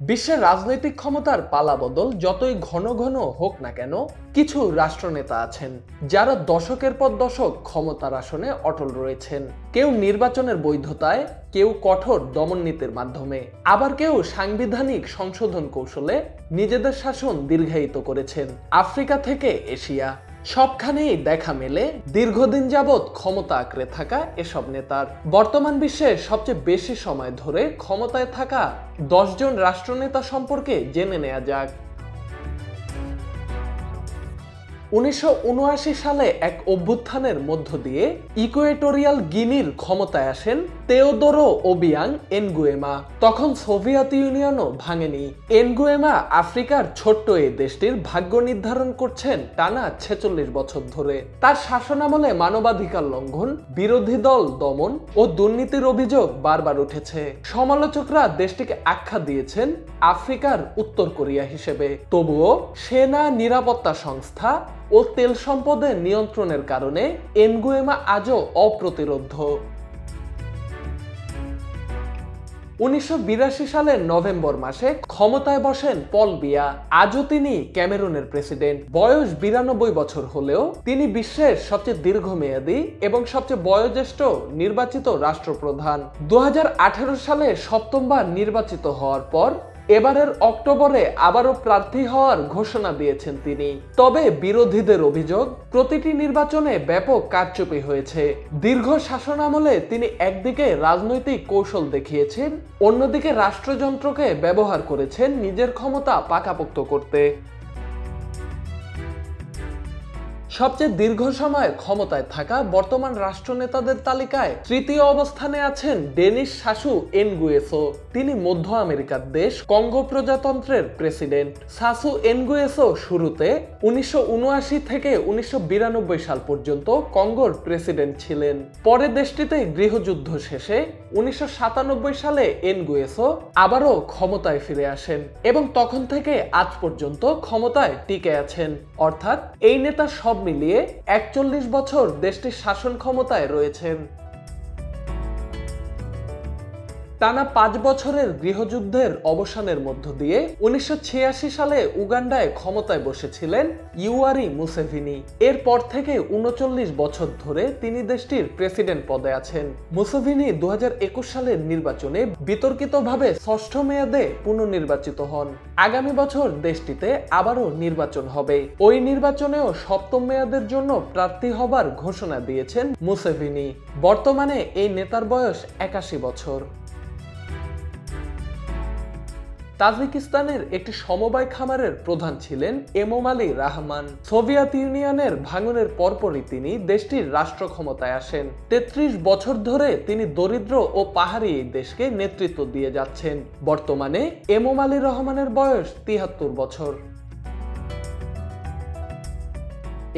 বিশ্বের রাজনৈতিক ক্ষমতার পালাবদল যতই ঘন ঘন হোক না কেন, কিছু রাষ্ট্রনেতা আছেন যারা দশকের পর দশক ক্ষমতার আসনে অটল রয়েছেন। কেউ নির্বাচনের বৈধতায়, কেউ কঠোর দমননীতির মাধ্যমে, আবার কেউ সাংবিধানিক সংশোধন কৌশলে নিজেদের শাসন দীর্ঘায়িত করেছেন। আফ্রিকা থেকে এশিয়া, সবখানেই দেখা মেলে দীর্ঘদিন যাবৎ ক্ষমতা আঁকড়ে থাকা এসব নেতার। বর্তমান বিশ্বে সবচেয়ে বেশি সময় ধরে ক্ষমতায় থাকা 10 জন রাষ্ট্রনেতা সম্পর্কে জেনে নেওয়া যাক। 1979 সালে এক অভ্যুত্থানের মধ্য দিয়ে ইকুয়েটোরিয়াল গিনির ক্ষমতায় আসেন তেওদোরো ওবিয়াং এনগুয়েমা। তখন সোভিয়েত ইউনিয়নও ভাঙেনি। এনগুয়েমা আফ্রিকার ছোট্ট এই দেশটির ভাগ্য নির্ধারণ করছেন টানা 46 বছর ধরে। তার শাসনামলে মানবাধিকার লঙ্ঘন, বিরোধী দল দমন ও দুর্নীতির অভিযোগ বারবার উঠেছে। সমালোচকরা দেশটিকে আখ্যা দিয়েছেন আফ্রিকার উত্তর কোরিয়া হিসেবে। তবুও সেনা, নিরাপত্তা সংস্থা ও তেল সম্পদের নিয়ন্ত্রণের কারণে এনগুয়েমা আজও অপ্রতিরোধ্য। 1982 সালের নভেম্বর মাসে ক্ষমতায় বসেন পল বিয়া। আজও তিনি ক্যামেরুনের প্রেসিডেন্ট। বয়স 92 বছর হলেও তিনি বিশ্বের সবচেয়ে দীর্ঘমেয়াদী এবং সবচেয়ে বয়োজ্যেষ্ঠ নির্বাচিত রাষ্ট্রপ্রধান। 2018 সালে সপ্তমবার নির্বাচিত হওয়ার পর এবারের অক্টোবরে আবারও প্রার্থী হওয়ার ঘোষণা দিয়েছেন তিনি। তবে বিরোধীদের অভিযোগ, প্রতিটি নির্বাচনে ব্যাপক কারচুপি হয়েছে। দীর্ঘ শাসনামলে তিনি একদিকে রাজনৈতিক কৌশল দেখিয়েছেন, অন্যদিকে রাষ্ট্রযন্ত্রকে ব্যবহার করেছেন নিজের ক্ষমতা পাকাপোক্ত করতে। সবচেয়ে দীর্ঘ সময় ক্ষমতায় থাকা বর্তমান রাষ্ট্রনেতাদের তালিকায় তৃতীয় অবস্থানে আছেন ডেনিস সাসু এনগুয়েসো। তিনি মধ্য আমেরিকার দেশ কঙ্গো প্রজাতন্ত্রের প্রেসিডেন্ট। সাসু এনগুয়েসো শুরুতে 1979 থেকে 1992 সাল পর্যন্ত কঙ্গোর প্রেসিডেন্ট ছিলেন। পরে দেশটিতে গৃহযুদ্ধ শেষে 1997 সালে এনগুয়েসো আবারও ক্ষমতায় ফিরে আসেন এবং তখন থেকে আজ পর্যন্ত ক্ষমতায় টিকে আছেন। অর্থাৎ এই নেতা সব মিলিয়ে 41 বছর দেশটির শাসন ক্ষমতায় রয়েছেন। টানা 5 বছরের গৃহযুদ্ধের অবসানের মধ্য দিয়ে 1986 সালে উগান্ডায় ক্ষমতায় বসেছিলেন ইউয়ারি মুসেভিনি। এরপর থেকে 39 বছর ধরে তিনি দেশটির প্রেসিডেন্ট পদে আছেন। মুসেভিনি 2021 সালের নির্বাচনে বিতর্কিতভাবে ষষ্ঠ মেয়াদে পুনর্নির্বাচিত হন। আগামী বছর দেশটিতে আবারও নির্বাচন হবে। ওই নির্বাচনেও সপ্তম মেয়াদের জন্য প্রার্থী হবার ঘোষণা দিয়েছেন মুসেভিনি। বর্তমানে এই নেতার বয়স 81 বছর। তাজিকিস্তানের একটি সমবায় খামারের প্রধান ছিলেন এমোমালি রহমান। সোভিয়েত ইউনিয়নের ভাঙনের পরপরই তিনি দেশটির রাষ্ট্র ক্ষমতায় আসেন। 33 বছর ধরে তিনি দরিদ্র ও পাহাড়ি এই দেশকে নেতৃত্ব দিয়ে যাচ্ছেন। বর্তমানে এমোমালি রহমানের বয়স 73 বছর।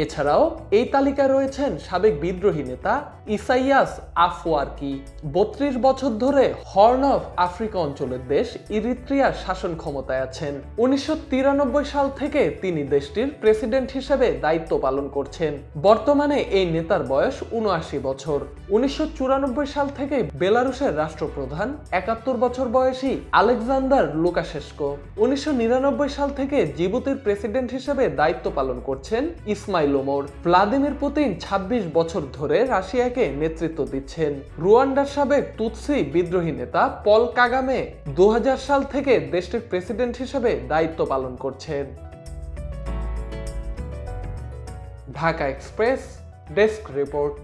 এছাড়াও এই তালিকায় রয়েছেন সাবেক বিদ্রোহী নেতা ইসাইয়াস আফওয়ারকি। 32 বছর ধরে হর্ন অফ আফ্রিকা অঞ্চলের দেশ ইরিত্রিয়ার শাসন ক্ষমতায় আছেন। 1993 সাল থেকে তিনি দেশটির প্রেসিডেন্ট হিসেবে দায়িত্ব পালন করছেন। বর্তমানে এই নেতার বয়স 79 বছর। 1994 সাল থেকে বেলারুশের রাষ্ট্রপ্রধান 71 বছর বয়সী আলেকজান্ডার লুকাশেস্কো। 1999 সাল থেকে জিবুতির প্রেসিডেন্ট হিসেবে দায়িত্ব পালন করছেন ইসমাইল ওমর। ভ্লাদিমির পুতিন 26 বছর ধরে রাশিয়াকে নেতৃত্ব দিচ্ছেন। রুয়ান্ডার সাবেক তুতসি বিদ্রোহী নেতা পল কাগামে 2000 সাল থেকে দেশটির প্রেসিডেন্ট হিসেবে দায়িত্ব পালন করছেন। Dhaka express desk report.